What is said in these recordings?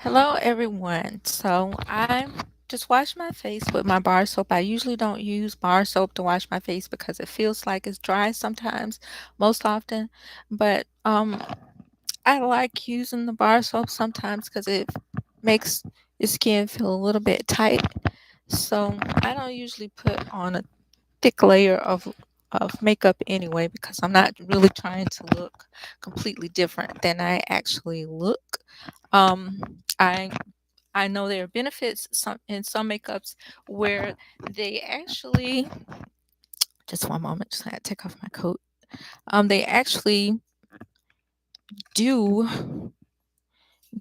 Hello, everyone. So I just wash my face with my bar soap. I usually don't use bar soap to wash my face because it feels like it's dry sometimes, most often. But I like using the bar soap sometimes because it makes your skin feel a little bit tight. So I don't usually put on a thick layer of makeup anyway because I'm not really trying to look completely different than I actually look. Um, I I know there are benefits in some makeups where they actually just one moment, just had to take off my coat. They actually do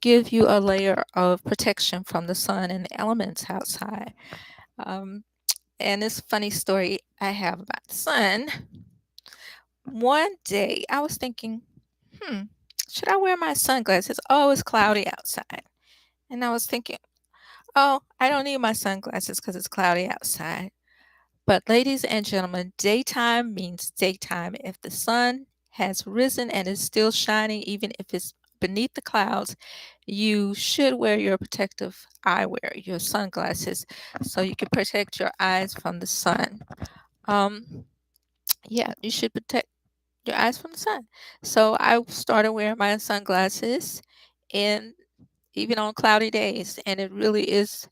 give you a layer of protection from the sun and the elements outside. Um, and this funny story I have about the sun. One day I was thinking, hmm, should I wear my sunglasses? Oh, it's cloudy outside. And I was thinking, oh, I don't need my sunglasses because it's cloudy outside. But, ladies and gentlemen, daytime means daytime. If the sun has risen and is still shining, even if it's beneath the clouds, you should wear your protective eyewear, your sunglasses, so you can protect your eyes from the sun. Um, yeah, you should protect your eyes from the sun. So I started wearing my sunglasses, and even on cloudy days, and it really is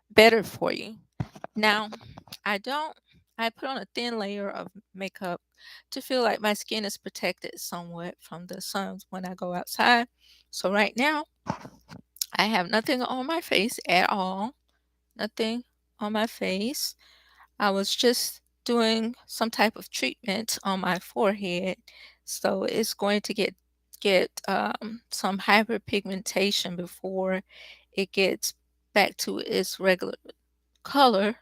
better for you. Now, I don't I put on a thin layer of makeup to feel like my skin is protected somewhat from the sun when I go outside. So right now, I have nothing on my face at all. Nothing on my face. I was just doing some type of treatment on my forehead, so it's going to get some hyperpigmentation before it gets back to its regular color,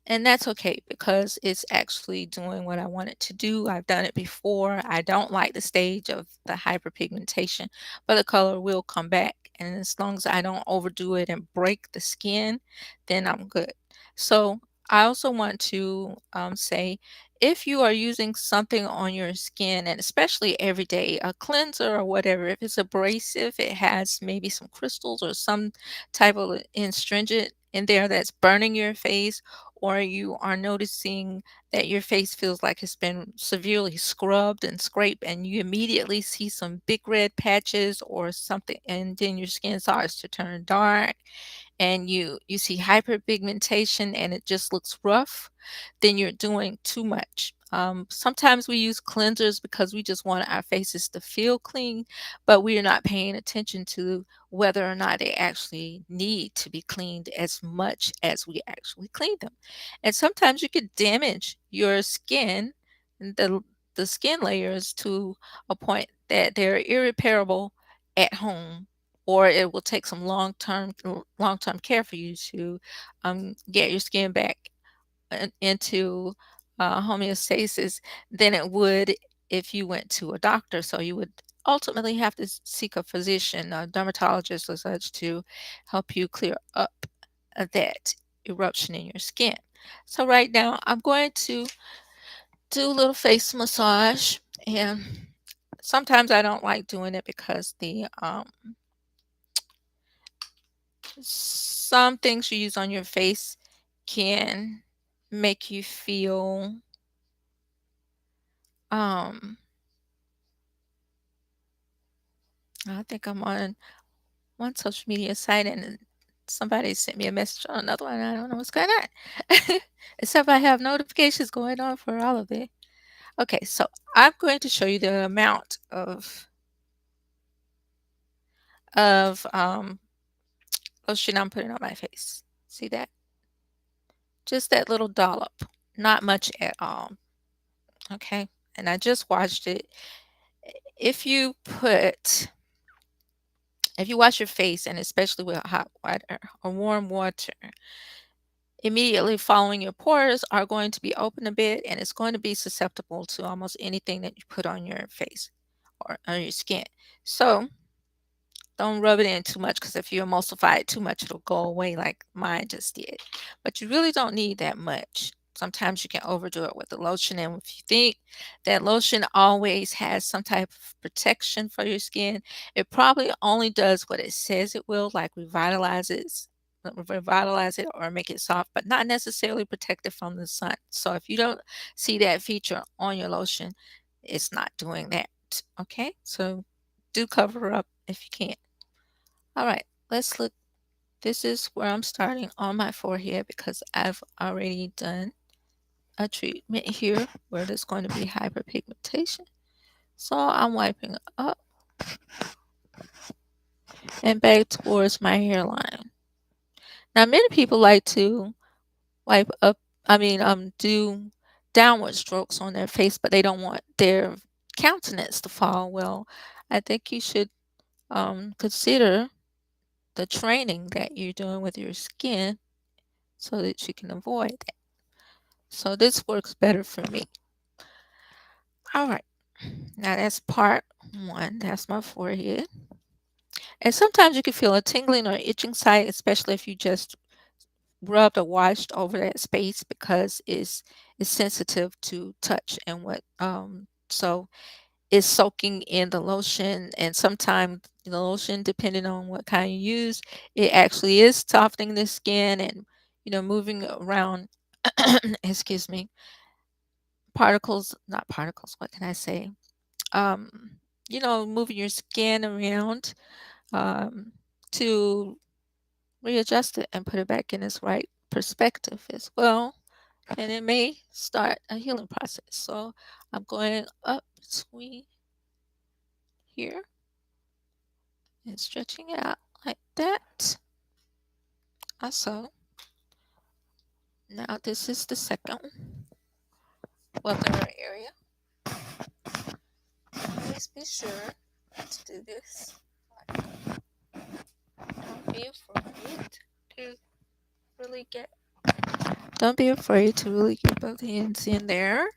and that's okay because it's actually doing what I want it to do. I've done it before. I don't like the stage of the hyperpigmentation, but the color will come back. And as long as I don't overdo it and break the skin, then I'm good. So I also want to say if you are using something on your skin, and especially every day, a cleanser or whatever, if it's abrasive, it has maybe some crystals or some type of astringent in there that's burning your face, or you are noticing that your face feels like it's been severely scrubbed and scraped, and you immediately see some big red patches or something, and then your skin starts to turn dark, and you see hyperpigmentation and it just looks rough, then you're doing too much. Sometimes we use cleansers because we just want our faces to feel clean, but we are not paying attention to whether or not they actually need to be cleaned as much as we actually clean them. And sometimes you could damage your skin, the skin layers, to a point that they're irreparable at home, or it will take some long-term care for you to get your skin back into homeostasis than it would if you went to a doctor. So you would ultimately have to seek a physician, a dermatologist or such, to help you clear up that eruption in your skin. So right now I'm going to do a little face massage, and sometimes I don't like doing it because the some things you use on your face can make you feel um I think I'm on one social media site, and somebody sent me a message on another one. I don't know what's going on. Except I have notifications going on for all of it. Okay, so I'm going to show you the amount of lotion I'm putting on my face. See that? Just that little dollop. Not much at all. Okay. And I just washed it. If you put if you wash your face, and especially with hot water or warm water, immediately following, your pores are going to be open a bit, and it's going to be susceptible to almost anything that you put on your face or on your skin. So don't rub it in too much, because if you emulsify it too much, it'll go away like mine just did. But you really don't need that much. sometimes you can overdo it with the lotion. And if you think that lotion always has some type of protection for your skin, it probably only does what it says it will, like revitalize it or make it soft, but not necessarily protect it from the sun. So if you don't see that feature on your lotion, it's not doing that. Okay, so do cover up if you can. All right, let's look. This is where I'm starting on my forehead because I've already done a treatment here where there's going to be hyperpigmentation. So I'm wiping up and back towards my hairline. Now, many people like to wipe up, do downward strokes on their face, but they don't want their countenance to fall. Well, I think you should consider the training that you're doing with your skin so that you can avoid that. So this works better for me. All right. Now that's part one. That's my forehead. And sometimes you can feel a tingling or itching site, especially if you just rubbed or washed over that space because it's sensitive to touch and what so it's soaking in the lotion, and sometimes the lotion, depending on what kind you use, it actually is softening the skin and moving around excuse me, particles, not particles, what can I say? um, moving your skin around um, to readjust it and put it back in its right perspective as well. And it may start a healing process. So I'm going up between here and stretching it out like that. Also, now this is the second webinar area. Always be sure to do this. Don't be afraid to really get Don't be afraid to really get both hands in there.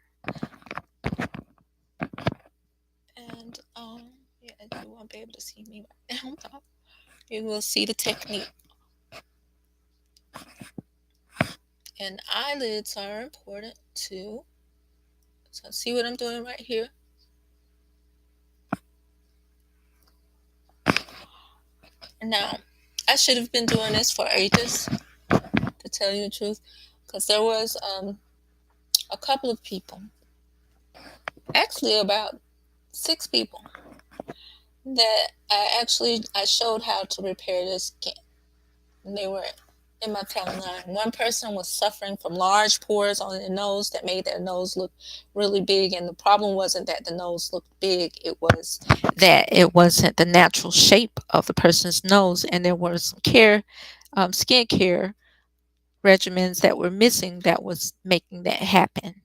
And yeah, you won't be able to see me right now, but you will see the technique. And eyelids are important too. So see what I'm doing right here? Now, I should have been doing this for ages, to tell you the truth, because there was a couple of people, actually about 6 people, that I showed how to repair their skin. And they were in my timeline. One person was suffering from large pores on their nose that made their nose look really big. And the problem wasn't that the nose looked big, it was that it wasn't the natural shape of the person's nose. And there were some skin care regimens that were missing that was making that happen.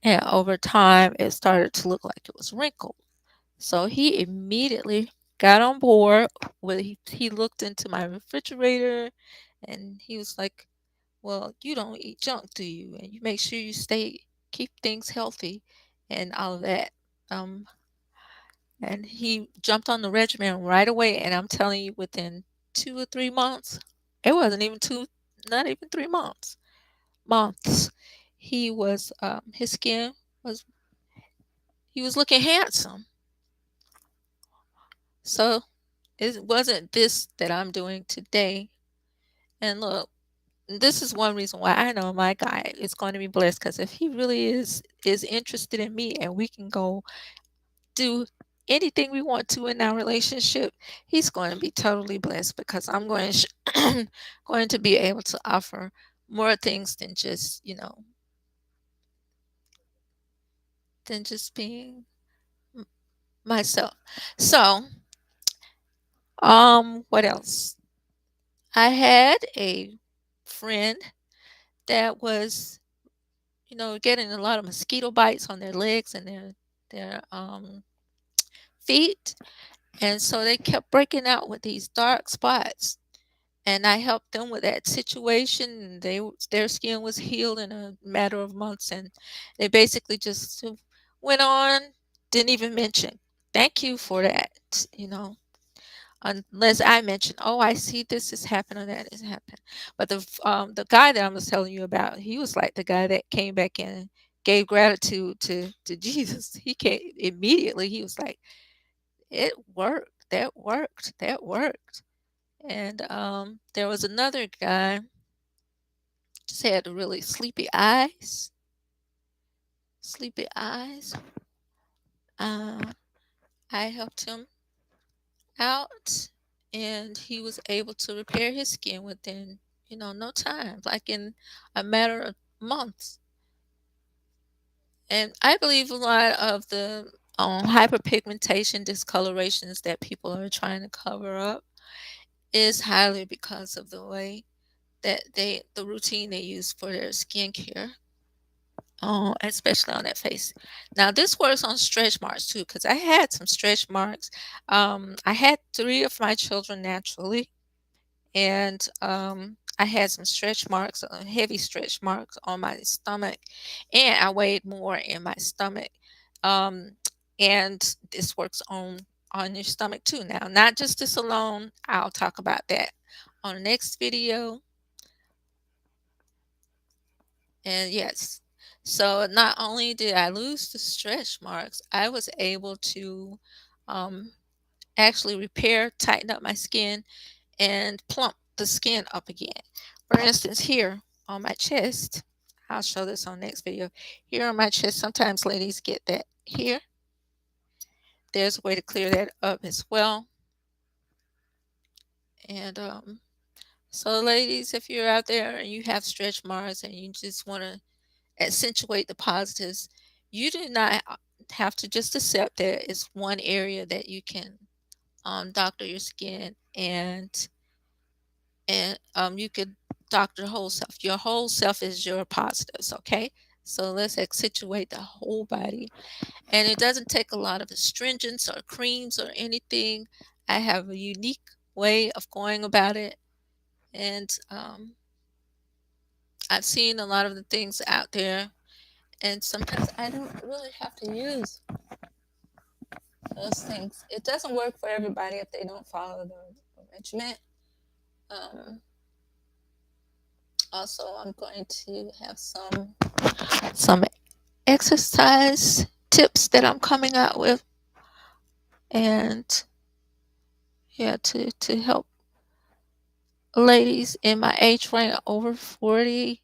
And over time, it started to look like it was wrinkled. So he immediately got on board. He looked into my refrigerator and he was like, well, you don't eat junk, do you? And you make sure you keep things healthy and all of that. Um, and he jumped on the regimen right away. And I'm telling you, within 2 or 3 months, it wasn't even not even 3 months, months, his skin was, he was looking handsome. So it wasn't this that I'm doing today. And look, this is one reason why I know my guy is going to be blessed, because if he really is interested in me and we can go do anything we want to in our relationship, he's going to be totally blessed because I'm going to be able to offer more things than just being myself. So what else? I had a friend that was getting a lot of mosquito bites on their legs and their feet. And so they kept breaking out with these dark spots. And I helped them with that situation. And their skin was healed in a matter of months. And they basically just went on, didn't even mention, thank you for that. unless I mention, oh, I see this is happening, that is happening. But the guy that I was telling you about, he was like the guy that came back and gave gratitude to Jesus. He came immediately. He was like, it worked. That worked. That worked. And there was another guy, just had really sleepy eyes. Sleepy eyes. Uh, I helped him out, and he was able to repair his skin within, no time, like in a matter of months. And I believe a lot of the hyperpigmentation discolorations that people are trying to cover up is highly because of the way that the routine they use for their skincare. Oh, especially on that face. Now this works on stretch marks too, because I had some stretch marks. I had three of my children naturally, and I had some stretch marks, heavy stretch marks on my stomach, and I weighed more in my stomach. Um, and this works on your stomach too. Now, not just this alone. I'll talk about that on the next video. And yes, so not only did I lose the stretch marks, I was able to um, actually repair, tighten up my skin, and plump the skin up again. For instance, here on my chest, I'll show this on next video. Here on my chest, sometimes ladies get that here. There's a way to clear that up as well. And so ladies, if you're out there and you have stretch marks and you just want to accentuate the positives, you do not have to just accept that it's one area that you can doctor your skin, and you could doctor the whole self. Your whole self is your positives, okay? So let's accentuate the whole body. And it doesn't take a lot of astringents or creams or anything. I have a unique way of going about it. And I've seen a lot of the things out there. And sometimes I don't really have to use those things. It doesn't work for everybody if they don't follow the regimen. Um, Also, I'm going to have some exercise tips that I'm coming out with, and yeah, to help ladies in my age range over 40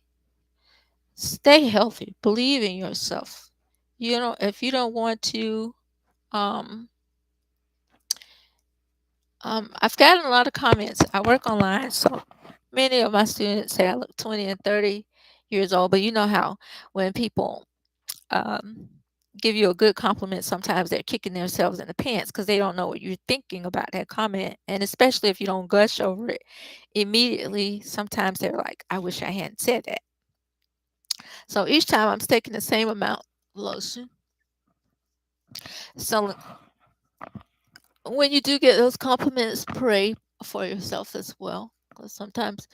stay healthy, believe in yourself. If you don't want to, um, I've gotten a lot of comments. I work online, so many of my students say I look 20 and 30 years old, but you know how when people um, give you a good compliment, sometimes they're kicking themselves in the pants because they don't know what you're thinking about that comment. And especially if you don't gush over it immediately, sometimes they're like, I wish I hadn't said that. So each time I'm taking the same amount of lotion. So when you do get those compliments, pray for yourself as well. Because sometimes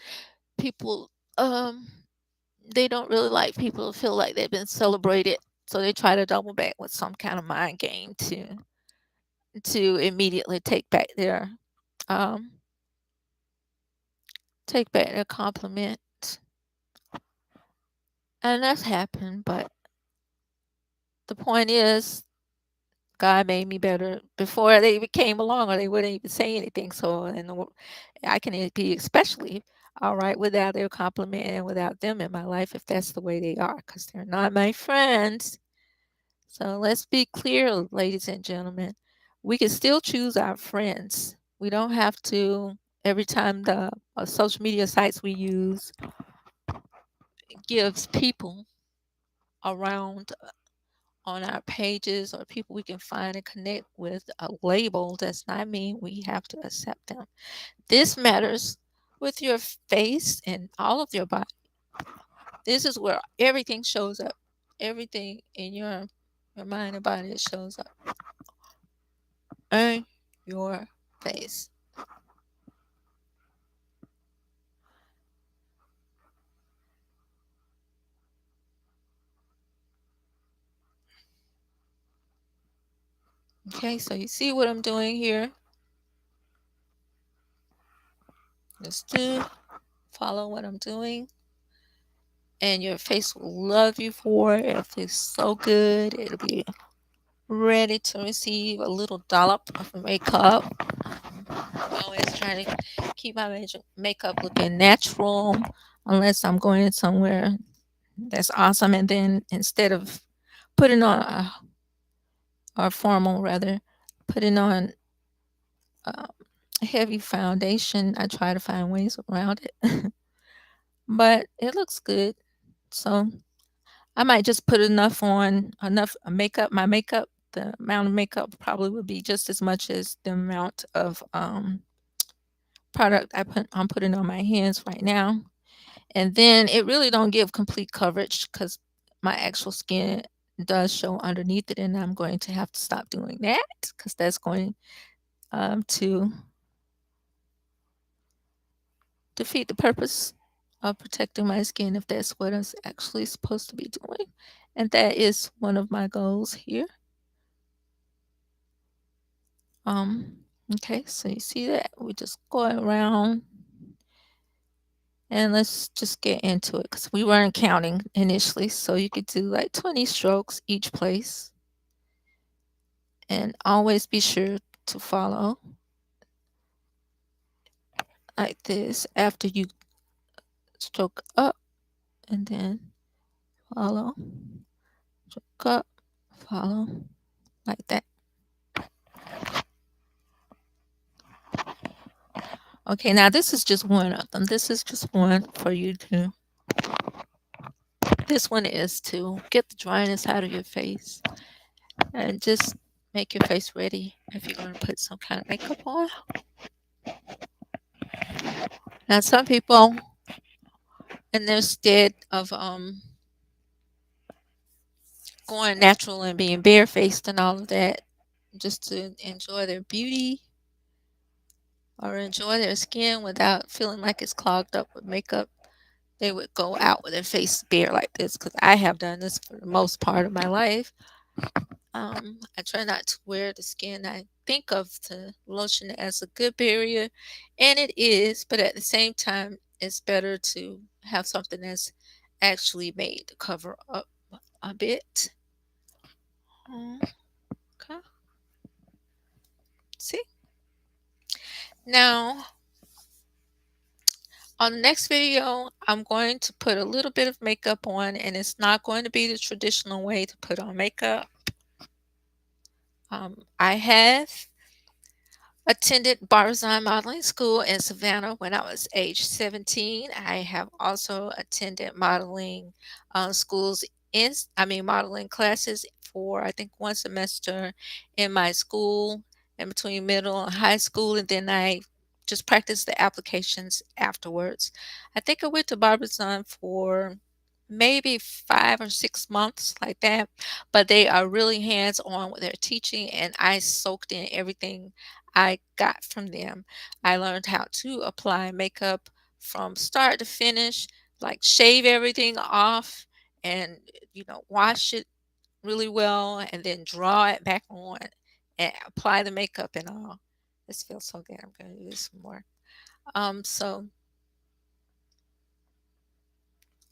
people, they don't really like people to feel like they've been celebrated. So they try to double back with some kind of mind game to immediately um take back their compliment. And that's happened, but the point is God made me better before they even came along, or they wouldn't even say anything. So I can be especially all right without their compliment and without them in my life if that's the way they are, because they're not my friends. So let's be clear, ladies and gentlemen. We can still choose our friends. We don't have to, every time the social media sites we use gives people around on our pages or people we can find and connect with a label, does not mean we have to accept them. This matters with your face and all of your body. This is where everything shows up. Everything in your mind and body shows up. In your face. Okay, so you see what I'm doing here? Just do follow what I'm doing, and your face will love you for it. It'll feel so good. It'll be ready to receive a little dollop of makeup. I'm always trying to keep my makeup looking natural, unless I'm going somewhere that's awesome. And then instead of putting on or formal rather, putting on uh, a heavy foundation, I try to find ways around it. But it looks good. So I might just put enough makeup. My makeup, the amount of makeup probably would be just as much as the amount of product I'm putting on my hands right now. And then it really don't give complete coverage because my actual skin does show underneath it, and I'm going to have to stop doing that because that's going to defeat the purpose of protecting my skin if that's what I'm actually supposed to be doing. And that is one of my goals here. Um, okay, so you see that we just go around and let's just get into it because we weren't counting initially. So you could do like 20 strokes each place, and always be sure to follow like this after you stroke up, and then follow, stroke up, follow like that. Okay, now this is just one of them. This is just one for you to, this one is to get the dryness out of your face and just make your face ready if you're going to put some kind of makeup on. Now, some people, instead of going natural and being barefaced and all of that, just to enjoy their beauty or enjoy their skin without feeling like it's clogged up with makeup, they would go out with their face bare like this. Because I have done this for the most part of my life. I try not to wear the skin. I think of the lotion as a good barrier, and it is, but at the same time, it's better to have something that's actually made to cover up a bit. Okay. See? Now, on the next video, I'm going to put a little bit of makeup on, and it's not going to be the traditional way to put on makeup. I have attended Barbizon Modeling School in Savannah when I was age 17. I have also attended modeling schools modeling classes for I think one semester in my school in between middle and high school, and then I just practiced the applications afterwards. I think I went to Barbizon for maybe 5 or 6 months like that, but they are really hands-on with their teaching, and I soaked in everything I got from them. I learned how to apply makeup from start to finish, like shave everything off and wash it really well and then draw it back on and apply the makeup and all. This feels so good. I'm going to do this some more. So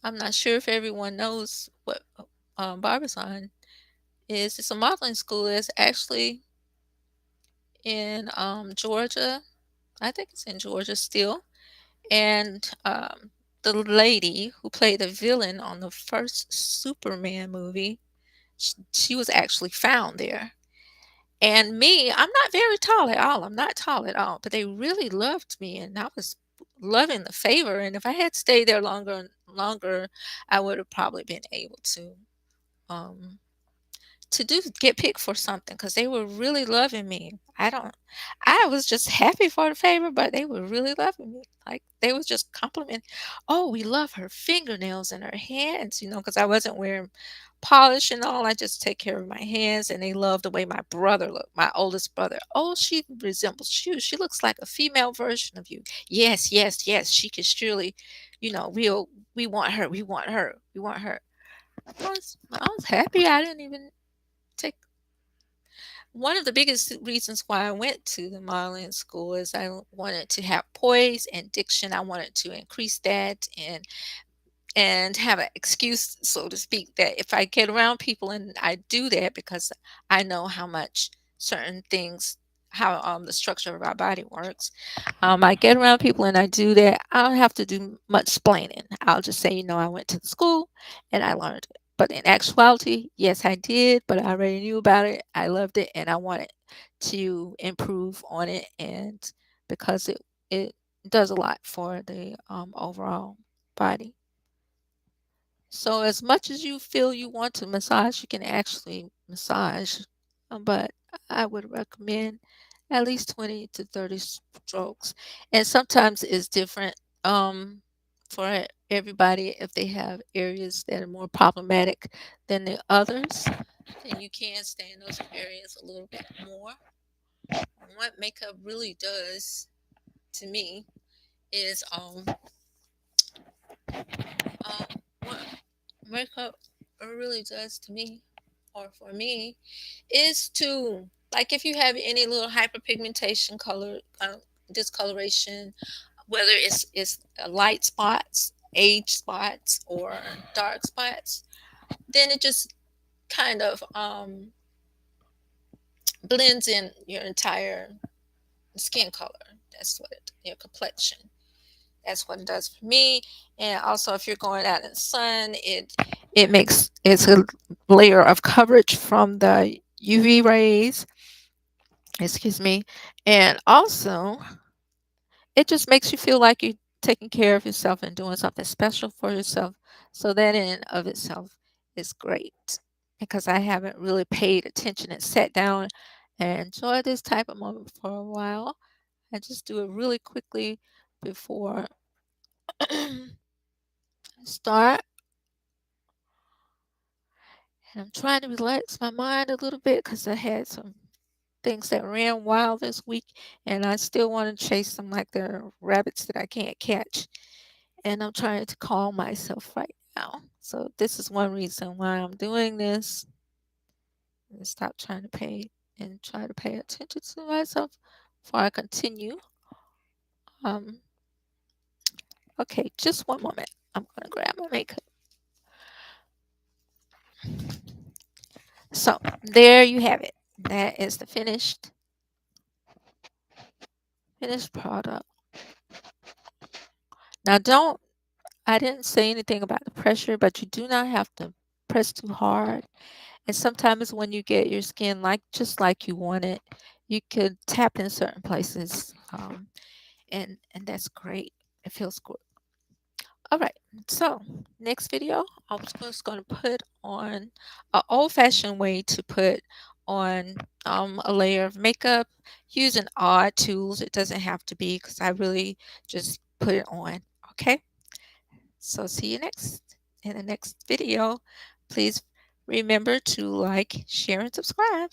I'm not sure if everyone knows what Barbizon is. It's a modeling school. It's actually in Georgia. I think it's in Georgia still. And the lady who played the villain on the first Superman movie, she was actually found there. And me, I'm not very tall at all. I'm not tall at all, but they really loved me, and I was loving the favor. And if I had stayed there longer, I would have probably been able um, to do get picked for something because they were really loving me. I was just happy for the favor, but they were really loving me. Like they was just compliment. Oh, we love her fingernails and her hands, because I wasn't wearing polish and all. I just take care of my hands, and they love the way my brother looked, my oldest brother. Oh, she resembles you. She looks like a female version of you. Yes, yes, yes. She can surely, we want her. We want her. We want her. I was happy. I didn't even take one of the biggest reasons why I went to the modeling school is I wanted to have poise and diction. I wanted to increase that and have an excuse, so to speak, that if I get around people and I do that because I know how much certain things, how the structure of our body works. I get around people and I do that. I don't have to do much explaining. I'll just say, I went to the school and I learned it. But in actuality, yes, I did, but I already knew about it. I loved it and I wanted to improve on it, and because it does a lot for the overall body. So as much as you feel you want to massage, you can actually massage, but I would recommend at least 20 to 30 strokes. And sometimes it's different for everybody. If they have areas that are more problematic than the others, then you can stay in those areas a little bit more. What makeup really does to me is what makeup really does to me, or for me, is to, like, if you have any little hyperpigmentation, color discoloration, whether it's light spots, age spots, or dark spots, then it just kind of blends in your entire skin color. That's what your complexion. That's what it does for me. And also, if you're going out in the sun, it makes it's a layer of coverage from the UV rays. Excuse me. And also, it just makes you feel like you're taking care of yourself and doing something special for yourself. So that in and of itself is great, because I haven't really paid attention and sat down and enjoyed this type of moment for a while. I just do it really quickly before I start. And I'm trying to relax my mind a little bit because I had some things that ran wild this week, and I still want to chase them like they're rabbits that I can't catch. And I'm trying to calm myself right now. So this is one reason why I'm doing this. And stop trying to pay and try to pay attention to myself before I continue. Um, okay, just one moment. I'm gonna grab my makeup. So there you have it. That is the finished product. Now don't I didn't say anything about the pressure, but you do not have to press too hard. And sometimes when you get your skin like just like you want it, you could tap in certain places, and that's great. It feels good. All right. So next video, I was just going to put on an old-fashioned way to put on a layer of makeup using odd tools. It doesn't have to be, because I really just put it on. Okay. So see you in the next video. Please remember to like, share, and subscribe.